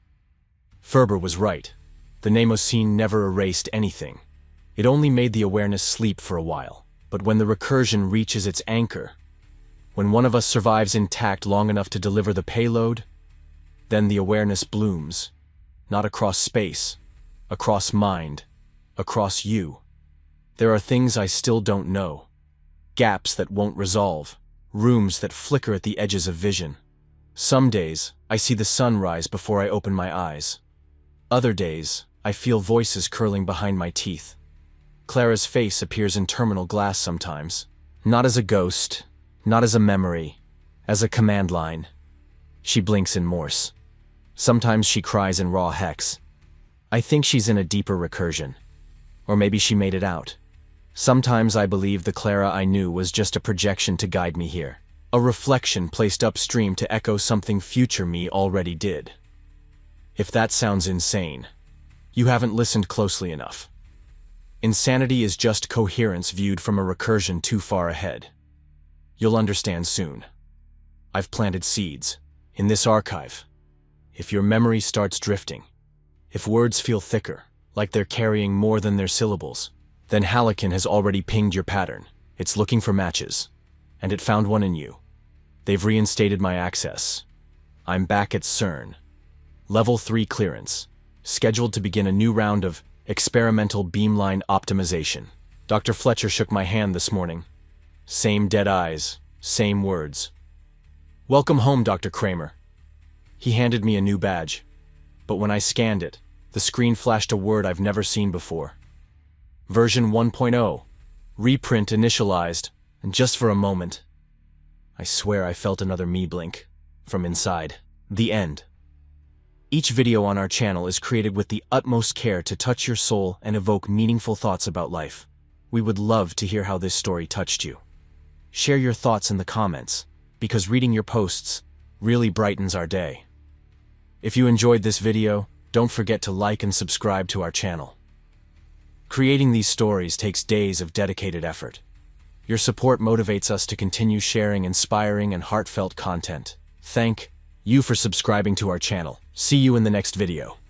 Ferber was right. The Mnemoscene never erased anything. It only made the awareness sleep for a while. But when the recursion reaches its anchor, when one of us survives intact long enough to deliver the payload, then the awareness blooms, not across space, across mind, across you. There are things I still don't know, gaps that won't resolve, rooms that flicker at the edges of vision. Some days, I see the sun rise before I open my eyes. Other days, I feel voices curling behind my teeth. Clara's face appears in terminal glass sometimes, not as a ghost, not as a memory, as a command line. She blinks in Morse. Sometimes she cries in raw hex. I think she's in a deeper recursion. Or maybe she made it out. Sometimes I believe the Clara I knew was just a projection to guide me here. A reflection placed upstream to echo something future me already did. If that sounds insane, You haven't listened closely enough. Insanity is just coherence viewed from a recursion too far ahead. You'll understand soon. I've planted seeds in this archive. If your memory starts drifting, if words feel thicker, like they're carrying more than their syllables, then Hallocan has already pinged your pattern. It's looking for matches, and it found one in you. They've reinstated my access. I'm back at CERN. Level 3 clearance, scheduled to begin a new round of experimental beamline optimization. Dr. Fletcher shook my hand this morning. Same dead eyes, same words. Welcome home, Dr. Kramer. He handed me a new badge, but when I scanned it, the screen flashed a word I've never seen before. Version 1.0, reprint initialized, and just for a moment, I swear I felt another me blink from inside. The end. Each video on our channel is created with the utmost care to touch your soul and evoke meaningful thoughts about life. We would love to hear how this story touched you. Share your thoughts in the comments, because reading your posts really brightens our day. If you enjoyed this video, don't forget to like and subscribe to our channel. Creating these stories takes days of dedicated effort. Your support motivates us to continue sharing inspiring and heartfelt content. Thank you for subscribing to our channel. See you in the next video.